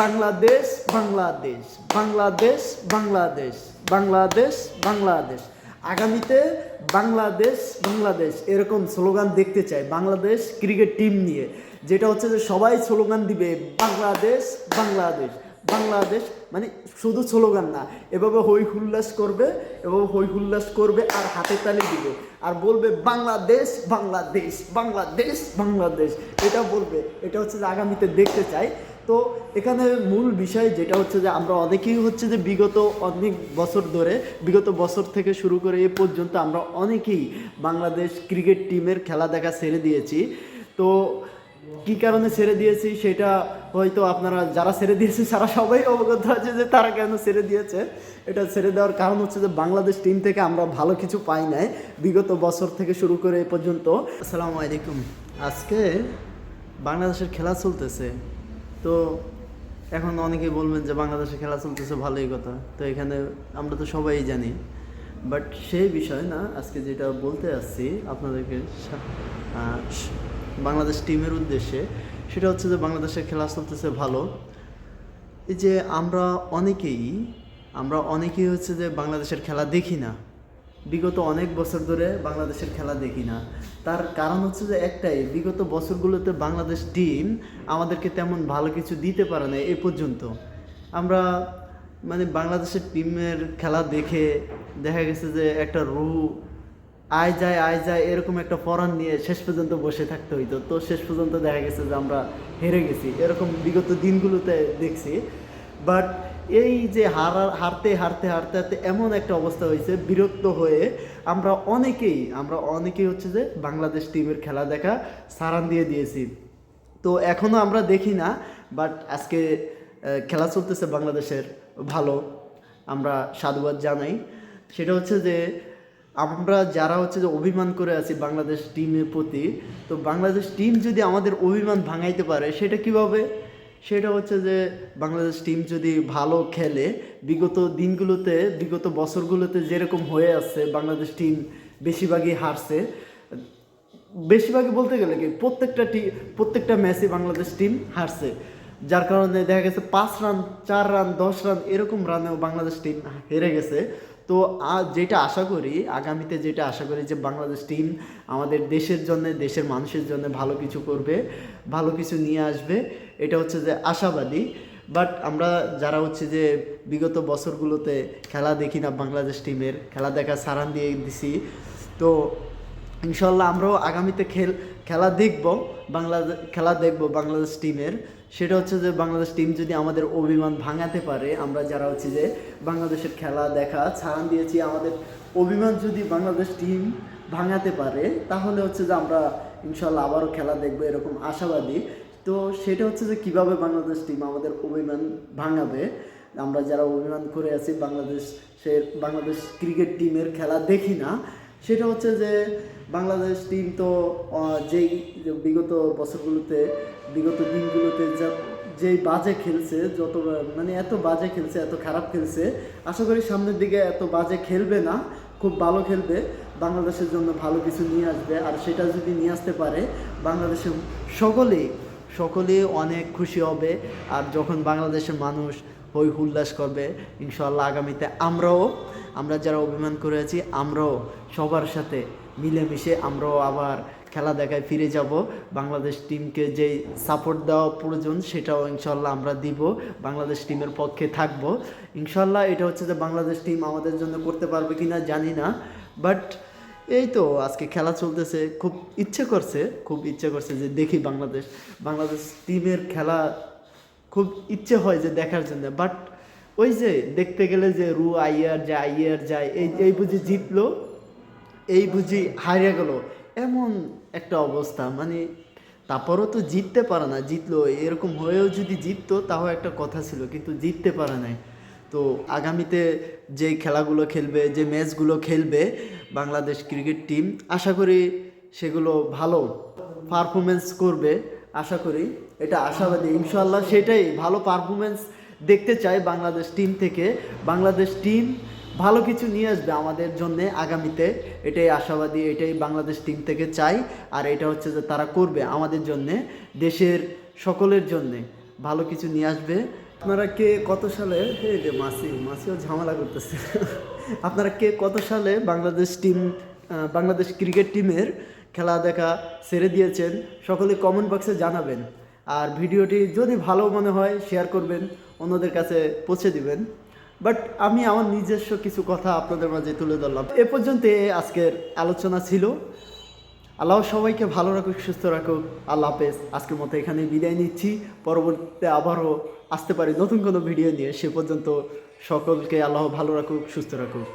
বাংলাদেশ বাংলাদেশ বাংলাদেশ বাংলাদেশ বাংলাদেশ বাংলাদেশ আগামীতে বাংলাদেশ বাংলাদেশ এরকম স্লোগান দেখতে চাই বাংলাদেশ ক্রিকেট টিম নিয়ে, যেটা হচ্ছে যে সবাই স্লোগান দিবে বাংলাদেশ বাংলাদেশ বাংলাদেশ, মানে শুধু স্লোগান না, এভাবে হই হুল্লাস করবে, এভাবে হই হুল্লাস করবে আর হাতে তালি দিবে আর বলবে বাংলাদেশ বাংলাদেশ বাংলাদেশ বাংলাদেশ, এটা বলবে। এটা হচ্ছে যে আগামীতে দেখতে চাই। তো এখানে মূল বিষয় যেটা হচ্ছে যে আমরা অনেকেই হচ্ছে যে বিগত অনেক বছর ধরে, বিগত বছর থেকে শুরু করে এ পর্যন্ত আমরা অনেকেই বাংলাদেশ ক্রিকেট টিমের খেলা দেখা ছেড়ে দিয়েছি। তো কী কারণে ছেড়ে দিয়েছি সেটা হয়তো আপনারা যারা ছেড়ে দিয়েছে তারা সবাই অবগত আছে যে তারা কেন ছেড়ে দিয়েছে। এটা ছেড়ে দেওয়ার কারণ হচ্ছে যে বাংলাদেশ টিম থেকে আমরা ভালো কিছু পাই নাই বিগত বছর থেকে শুরু করে এ পর্যন্ত। আসসালামু আলাইকুম। আজকে বাংলাদেশের খেলা চলতেছে, তো এখন অনেকেই বলবেন যে বাংলাদেশে খেলা চলতেছে, ভালোই কথা। তো এখানে আমরা তো সবাই জানি, বাট সেই বিষয় না, আজকে যেটা বলতে আসছি আপনাদেরকে বাংলাদেশ টিমের উদ্দেশ্যে, সেটা হচ্ছে যে বাংলাদেশের খেলা চলতেছে ভালো। এই যে আমরা অনেকেই হচ্ছে যে বাংলাদেশের খেলা দেখি না, বিগত অনেক বছর ধরে বাংলাদেশের খেলা দেখি না। তার কারণ হচ্ছে যে একটাই, বিগত বছরগুলোতে বাংলাদেশ টিম আমাদেরকে তেমন ভালো কিছু দিতে পারে না এ পর্যন্ত। আমরা মানে বাংলাদেশের টিমের খেলা দেখে দেখা গেছে যে একটা আয় যায় এরকম একটা পরাণ নিয়ে শেষ পর্যন্ত বসে থাকতে হইতো। তো শেষ পর্যন্ত দেখা গেছে যে আমরা হেরে গেছি, এরকম বিগত দিনগুলোতে দেখছি। বাট এই যে হারতে হারতে হারতে হারতে এমন একটা অবস্থা হয়েছে, বিরক্ত হয়ে আমরা অনেকেই হচ্ছে যে বাংলাদেশ টিমের খেলা দেখা সারান দিয়ে দিয়েছি। তো এখনও আমরা দেখি না, বাট আজকে খেলা চলতেছে বাংলাদেশের ভালো, আমরা সাধুবাদ জানাই। সেটা হচ্ছে যে আমরা যারা হচ্ছে যে অভিমান করে আছি বাংলাদেশ টিমের প্রতি, তো বাংলাদেশ টিম যদি আমাদের অভিমান ভাঙাইতে পারে সেটা কীভাবে? সেটা হচ্ছে যে বাংলাদেশ টিম যদি ভালো খেলে, বিগত দিনগুলোতে বিগত বছরগুলোতে যেরকম হয়ে আসছে, বাংলাদেশ টিম বেশিরভাগই হারছে। বেশিরভাগই বলতে গেলে কি প্রত্যেকটা ম্যাচে বাংলাদেশ টিম হারছে, যার কারণে দেখা গেছে 5 রান 4 রান 10 রান এরকম রানেও বাংলাদেশ টিম হেরে গেছে। তো যেটা আশা করি যে বাংলাদেশ টিম আমাদের দেশের জন্য, দেশের মানুষের জন্য ভালো কিছু করবে, ভালো কিছু নিয়ে আসবে, এটা হচ্ছে যে আশাবাদী। বাট আমরা যারা হচ্ছে যে বিগত বছরগুলোতে খেলা দেখি না, বাংলাদেশ টিমের খেলা দেখা সারান দিয়ে দিছি, তো ইনশাল্লাহ আমরাও আগামীতে খেলা দেখব বাংলাদেশ টিমের। সেটা হচ্ছে যে বাংলাদেশ টিম যদি আমাদের অভিমান ভাঙাতে পারে, আমরা যারা হচ্ছে যে বাংলাদেশের খেলা দেখা ছাড়ান দিয়েছি, আমাদের অভিমান যদি বাংলাদেশ টিম ভাঙাতে পারে, তাহলে হচ্ছে যে আমরা ইনশাল্লাহ আবারও খেলা দেখবো, এরকম আশাবাদী। তো সেটা হচ্ছে যে কীভাবে বাংলাদেশ টিম আমাদের অভিমান ভাঙাবে, আমরা যারা অভিমান করে আছি বাংলাদেশ ক্রিকেট টিমের খেলা দেখি না, সেটা হচ্ছে যে বাংলাদেশ টিম তো যেই বিগত বছরগুলোতে, বিগত দিনগুলোতে যেই বাজে খেলছে, মানে এত বাজে খেলছে, এত খারাপ খেলছে, আশা করি সামনের দিকে এত বাজে খেলবে না, খুব ভালো খেলবে, বাংলাদেশের জন্য ভালো কিছু নিয়ে আসবে। আর সেটা যদি নিয়ে আসতে পারে, বাংলাদেশের সকলেই অনেক খুশি হবে। আর যখন বাংলাদেশের মানুষ হই হুল্লাস করবে, ইনশাআল্লাহ আগামীতে আমরা যারা অভিমান করে আছি, আমরাও সবার সাথে মিলেমিশে আমরাও আবার খেলা দেখায় ফিরে যাব। বাংলাদেশ টিমকে যেই সাপোর্ট দেওয়া প্রয়োজন সেটাও ইনশাল্লাহ আমরা দিব, বাংলাদেশ টিমের পক্ষে থাকব ইনশাল্লাহ। এটা হচ্ছে যে বাংলাদেশ টিম আমাদের জন্য করতে পারবে কি না জানি না, বাট এই তো আজকে খেলা চলতেছে, খুব ইচ্ছে করছে যে দেখি বাংলাদেশ টিমের খেলা, খুব ইচ্ছে হয় যে দেখার জন্য। বাট ওই যে দেখতে গেলে যে আইয়ার যায়, এই বুঝি জিতলো, এই বুঝি হারিয়ে গেল, এমন একটা অবস্থা। মানে তারপরও তো জিততে পারে না, জিতলো এরকম হয়েও যদি জিততো তাও একটা কথা ছিল, কিন্তু জিততে পারে নাই। তো আগামীতে যে খেলাগুলো খেলবে, যে ম্যাচগুলো খেলবে বাংলাদেশ ক্রিকেট টিম, আশা করি সেগুলো ভালো পারফরমেন্স করবে, আশা করি, এটা আশাবাদী ইনশাল্লাহ। সেটাই, ভালো পারফরমেন্স দেখতে চাই বাংলাদেশ টিম থেকে, বাংলাদেশ টিম ভালো কিছু নিয়ে আসবে আমাদের জন্য আগামীতে, এটাই আশাবাদী, এটাই বাংলাদেশ টিম থেকে চাই। আর এটা হচ্ছে যে তারা করবে আমাদের জন্যে, দেশের সকলের জন্যে ভালো কিছু নিয়ে আসবে, আপনারা কে কত সালে এই যে মাসিও ঝামেলা করতেছে আপনারা কে কত সালে বাংলাদেশ ক্রিকেট টিমের খেলা দেখা ছেড়ে দিয়েছেন সকলে কমেন্ট বক্সে জানাবেন। আর ভিডিওটি যদি ভালো মনে হয় শেয়ার করবেন, অন্যদের কাছে পৌঁছে দিবেন। বাট আমি আমার নিজস্ব কিছু কথা আপনাদের মাঝে তুলে ধরলাম। এ পর্যন্ত আজকের আলোচনা ছিল। আল্লাহ সবাইকে ভালো রাখুক, সুস্থ রাখুক। আল্লাহ হাফেজ। আজকের মতো এখানেই বিদায় নিচ্ছি। পরবর্তীতে আবারও আসতে পারি নতুন কোনো ভিডিও নিয়ে। সে পর্যন্ত সকলকে আল্লাহ ভালো রাখুক, সুস্থ রাখুক।